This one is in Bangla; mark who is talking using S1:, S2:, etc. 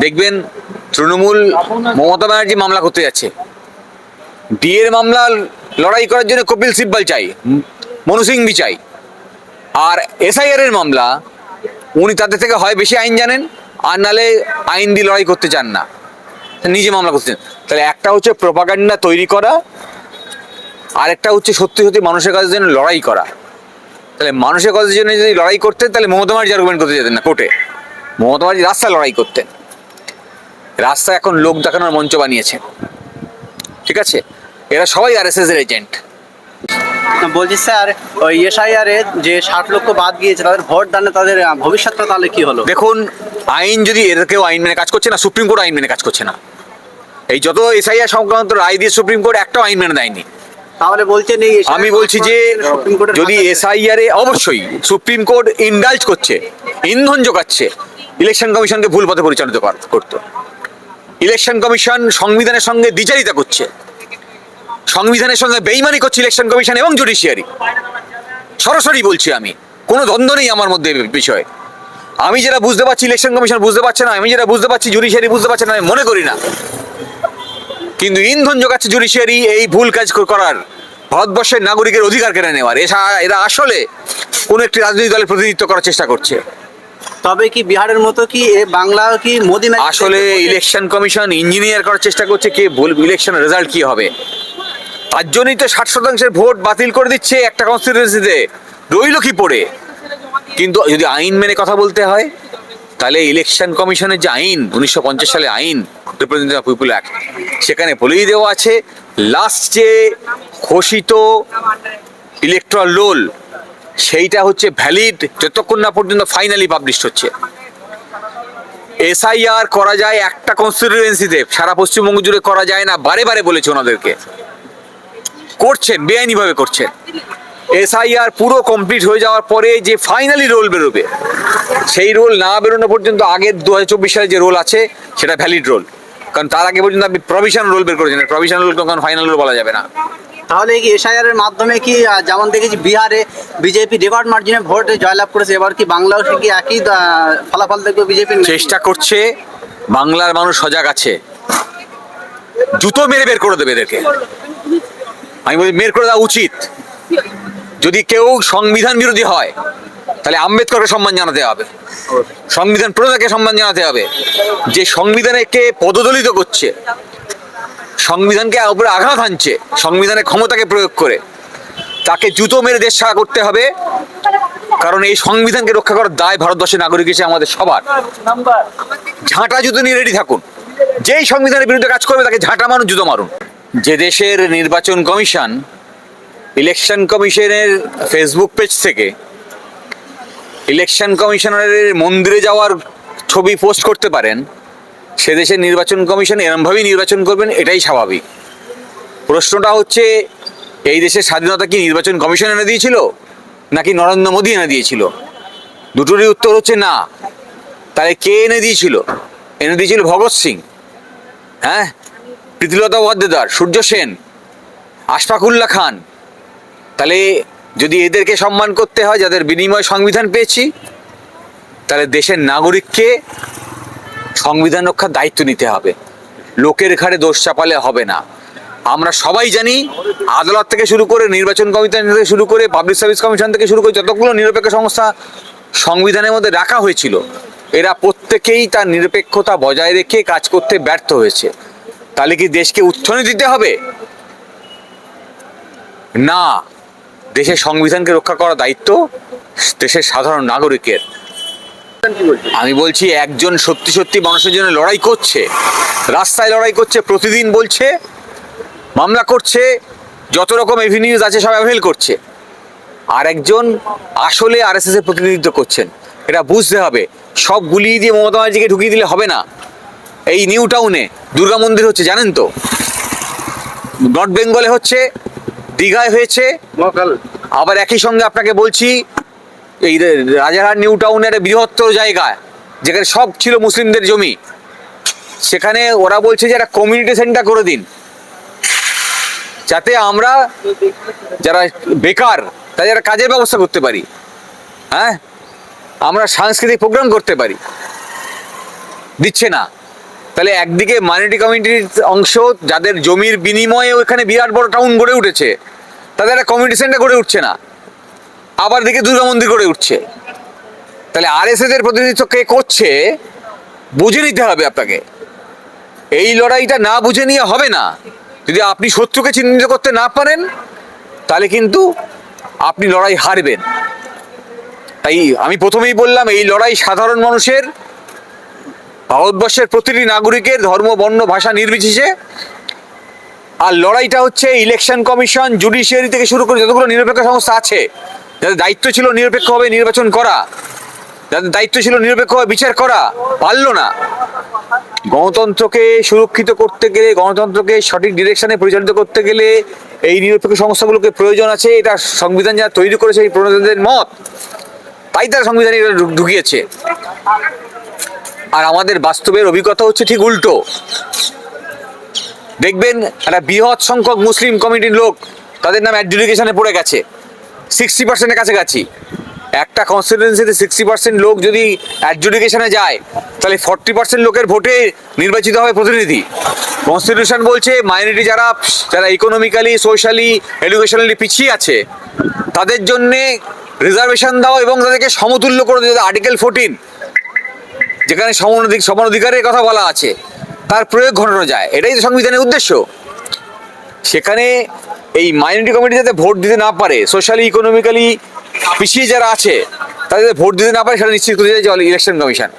S1: দেখবেন তৃণমূল মমতা ব্যানার্জি মামলা করতে যাচ্ছে, ডিএর মামলা লড়াই করার জন্য কপিল সিব্বল চাই, মনু সিংভি চাই। আর এসআইআর এর মামলা উনি তাদের থেকে হয় বেশি আইন জানেন, আর নালে আইন দিয়ে লড়াই করতে চান না, নিজে মামলা করতেছেন। তাহলে একটা হচ্ছে প্রোপাগান্ডা তৈরি করা, আর একটা হচ্ছে সত্যি সত্যি মানুষের কাছে জন্য লড়াই করা। তাহলে মানুষের কাছে জন্য যদি লড়াই করতেন তাহলে মমতা ব্যানার্জি আর্গুমেন্ট করতে যেতেন না কোর্টে, মমতা ব্যানার্জি রাস্তায় লড়াই করতেন। রাস্তায় এখন লোক দেখানোর মঞ্চ বানিয়েছে, ঠিক আছে? এরা সবাই আরএসএস এর এজেন্ট।
S2: বলছি স্যার, ওই এসআইআর এ যে 60 লক্ষ বাদ গিয়েছে, তাদের ভোট দানে তাদের ভবিষ্যৎটা তাহলে কি হলো?
S1: দেখুন, আইন যদি এরা কেউ আইন মেনে কাজ করছে না, সুপ্রিম কোর্ট আইন মেনে কাজ করছে না। এই যত এসআইআর সংক্রান্ত রায় দিয়ে সুপ্রিম কোর্ট একটাও আইন মেনে দেয়নি।
S2: তাহলে বলছেন এই
S1: আমি বলছি যে যদি এসআইআর এ অবশ্যই সুপ্রিম কোর্ট ইন্ডালজ করছে, ইন্ধন যোগাচ্ছে ইলেকশন কমিশনকে ভুল পথে পরিচালিত করতো। ইলেকশন কমিশন সংবিধানের সঙ্গে দ্বিচারিতা করছে, সংবিধানের সঙ্গে বেইমানি করছে ইলেকশন কমিশন এবং জুডিশিয়ারি। সরাসরি বলছি, আমি কোনো দ্বন্দ্ব নেই আমার মধ্যে বিষয়ে। আমি যেটা বুঝতে পারছি ইলেকশন কমিশন বুঝতে পারছে না, আমি যেটা বুঝতে পারছি জুডিশিয়ারি বুঝতে পারছে না, আমি মনে করি না। কিন্তু ইন্ধন যোগাচ্ছে জুডিশিয়ারি এই ভুল কাজ করার, ভারতবর্ষের নাগরিকের অধিকার কেড়ে নেওয়ার। এরা আসলে কোন একটি রাজনৈতিক দলের প্রতিনিধিত্ব করার চেষ্টা করছে।
S2: তবে কি বিহারের মতো কি বাংলা কি মোদি
S1: আসলে ইলেকশন কমিশন ইঞ্জিনিয়ার করার চেষ্টা করছে কে বলবে ইলেকশনের রেজাল্ট কি হবে। তার জন্যই তো 60% ভোট বাতিল করে দিচ্ছে একটা কনস্টিটিউয়েন্সিতে, রইল কি পড়ে? কিন্তু যদি আইন মেনে কথা বলতে হয় তাহলে ইলেকশন কমিশনের যে আইন 1950 সালে আইন, রিপ্রেজেন্টেটিভ অফ পিপল অ্যাক্ট, সেখানে বলেই দেওয়া আছে লাস্ট যে ঘোষিত ইলেকট্রাল রোল সেইটা হচ্ছে ভ্যালিড যতক্ষণ না পর্যন্ত ফাইনালি পাবলিশ হচ্ছে। এসআইআর করা যায় একটা কনস্টিটিউয়েন্সিতে, সারা পশ্চিমবঙ্গ জুড়ে করা যায় না, বারে বারে বলেছে ওনাদেরকে, করছেন বেআইনিভাবে করছেন। এসআইআর পুরো কমপ্লিট হয়ে যাওয়ার পরে যে ফাইনালি রোল বেরোবে, সেই রোল না বেরোনো পর্যন্ত আগের 2024 সালে যে রোল আছে সেটা ভ্যালিড রোল, কারণ তার আগে পর্যন্ত আপনি প্রভিশন রোল বের করেছেন, প্রভিশন রোল তখন ফাইনাল রোল বলা যাবে না।
S2: তাহলে কি এসআইআর এর মাধ্যমে কি যেমন দেখেছি বিহারে বিজেপি রেকর্ড মার্জিনে ভোট জয়লাভ করেছে, এবার কি বাংলাও কি একই ফলাফল দেখবে বিজেপি?
S1: চেষ্টা করছে, বাংলার মানুষ সজাগ আছে, জুতো মেরে বের করে দেবে এদেরকে। আমি বলি বের করে দেওয়া উচিত। যদি কেউ সংবিধান বিরোধী হয় তাহলে আম্বেদকরকে সম্মান জানাতে হবে, সংবিধান প্রণেতাকে সম্মান জানাতে হবে। যে সংবিধানকে পদদলিত করছে, সংবিধানকে উপরে আঘাত হানছে, সংবিধানের ক্ষমতাকে প্রয়োগ করে, তাকে জুতো মেরে দেশ ছাড়া করতে হবে। কারণ এই সংবিধানকে রক্ষা করার দায় ভারতবর্ষের নাগরিক হিসেবে আমাদের সবার। ঝাঁটা জুতো নিয়ে রেডি থাকুন, যেই সংবিধানের বিরুদ্ধে কাজ করবে তাকে ঝাঁটা মারুন, জুতো মারুন। যে দেশের নির্বাচন কমিশন ইলেকশন কমিশনের ফেসবুক পেজ থেকে ইলেকশন কমিশনারের মন্দিরে যাওয়ার ছবি পোস্ট করতে পারেন, সে দেশের নির্বাচন কমিশন এরমভাবেই নির্বাচন করবেন, এটাই স্বাভাবিক। প্রশ্নটা হচ্ছে এই দেশের স্বাধীনতা কি নির্বাচন কমিশন এনে দিয়েছিল নাকি নরেন্দ্র মোদী এনে দিয়েছিল? দুটোরই উত্তর হচ্ছে না। তাহলে কে এনে দিয়েছিল? এনে দিয়েছিল ভগৎ সিং, হ্যাঁ, প্রীতিলতা ওয়াদ্দেদার, সূর্য সেন, আশফাকুল্লাহ খান। তাহলে যদি এদেরকে সম্মান করতে হয় যাদের বিনিময় সংবিধান পেয়েছি, তাহলে দেশের নাগরিককে সংবিধান রক্ষার দায়িত্ব নিতে হবে। লোকের ঘাড়ে দোষ চাপালে হবে না। আমরা সবাই জানি আদালত থেকে শুরু করে নির্বাচন কমিশন থেকে শুরু করে পাবলিক সার্ভিস কমিশন থেকে শুরু করে যতগুলো নিরপেক্ষ সংস্থা সংবিধানের মধ্যে রাখা হয়েছিল, এরা প্রত্যেকেই তার নিরপেক্ষতা বজায় রেখে কাজ করতে ব্যর্থ হয়েছে। তাহলে কি দেশকে উত্থানে দিতে হবে? না, দেশের সংবিধানকে রক্ষা করার দায়িত্ব দেশের সাধারণ নাগরিকের। আমি বলছি একজন সত্যি সত্যি মানুষের জন্য লড়াই করছে, রাস্তায় লড়াই করছে, প্রতিদিন বলছে, মামলা করছে, যত রকম এভিনিউজ আছে সব অ্যাভেল করছে। আর একজন আসলে আরএসএস এর প্রতিনিধিত্ব করছেন, এটা বুঝতে হবে। সব গুলিয়ে দিয়ে মমতা ব্যানার্জিকে ঢুকিয়ে দিলে হবে না। এই নিউ টাউনে দুর্গা মন্দির হচ্ছে জানেন তো, নর্থ বেঙ্গলে হচ্ছে, দীঘায় হয়েছে, আবার একই সঙ্গে আপনাকে বলছি এই রাজারহাট নিউ টাউনের বৃহত্তর জায়গায় যেখানে সব ছিল মুসলিমদের জমি, সেখানে ওরা বলছে যে একটা কমিউনিটি সেন্টার করে দিন, যাতে আমরা যারা বেকার তাদের একটা কাজের ব্যবস্থা করতে পারি, হ্যাঁ, আমরা সাংস্কৃতিক প্রোগ্রাম করতে পারি। দিচ্ছে না, তাহলে একদিকে মাইনরিটি কমিউনিটির অংশ যাদের জমির বিনিময়ে ওখানে বিরাট বড় টাউন গড়ে উঠেছে, তাদের একটা কমিউনিটি সেন্টার গড়ে উঠছে না, আবার দিকে দুর্গা মন্দির গড়ে উঠছে। তাহলে আরএসএস এর প্রতিনিধিত্ব কে করছে বুঝে নিতে হবে আপনাকে। এই লড়াইটা না বুঝে নিয়ে হবে না। যদি আপনি শত্রুকে চিহ্নিত করতে না পারেন তাহলে কিন্তু আপনি লড়াই হারবেন। তাই আমি প্রথমেই বললাম, এই লড়াই সাধারণ মানুষের, ভারতবর্ষের প্রতিটি নাগরিকের, ধর্ম, বর্ণ, ভাষা নির্বিশেষে। আর লড়াইটা হচ্ছে ইলেকশন কমিশন, জুডিশিয়ারি থেকে শুরু করে যতগুলো নিরপেক্ষ সংস্থা আছে, যাদের দায়িত্ব ছিল নিরপেক্ষভাবে নির্বাচন করা, যাদের দায়িত্ব ছিল নিরপেক্ষভাবে বিচার করা, পারল না। গণতন্ত্রকে সুরক্ষিত করতে গেলে, গণতন্ত্রকে সঠিক ডিরেকশনে পরিচালিত করতে গেলে এই নিরপেক্ষ সংস্থাগুলোকে প্রয়োজন আছে। এটা সংবিধান যারা তৈরি করেছে এই প্রণেতাদের মত, তাই তারা সংবিধানে এটা ঢুকিয়েছে। আর আমাদের বাস্তবের অভিজ্ঞতা হচ্ছে ঠিক উল্টো। দেখবেন একটা বৃহৎ সংখ্যক মুসলিম কমিটির লোক, তাদের নাম অ্যাডজুডিকেশনে পড়ে গেছে 60%-এর কাছাকাছি। একটা কনস্টিটিউয়েন্সিতে 60% লোক যদি অ্যাডজুডিকেশনে যায়, তাহলে 40% লোকের ভোটে নির্বাচিত হবে প্রতিনিধি। কনস্টিটিউশন বলছে মাইনরিটি যারা ইকোনমিক্যালি, সোশ্যালি, এডুকেশনালি পিছিয়ে আছে, তাদের জন্যে রিজার্ভেশন দাও এবং তাদেরকে সমতুল্য করে দিতে। আর্টিকেল 14, যেখানে সমান অধিকারের কথা বলা আছে, তার প্রয়োগ ঘটানো যায়। এটাই তো সংবিধানের উদ্দেশ্য। সেখানে এই মাইনরিটি কমিটি যাতে ভোট দিতে না পারে, সোশ্যালি, ইকোনমিক্যালি পিছিয়ে যারা আছে তাদের ভোট দিতে না পারে, সেটা নিশ্চিত করতে চাইছে ইলেকশন কমিশন।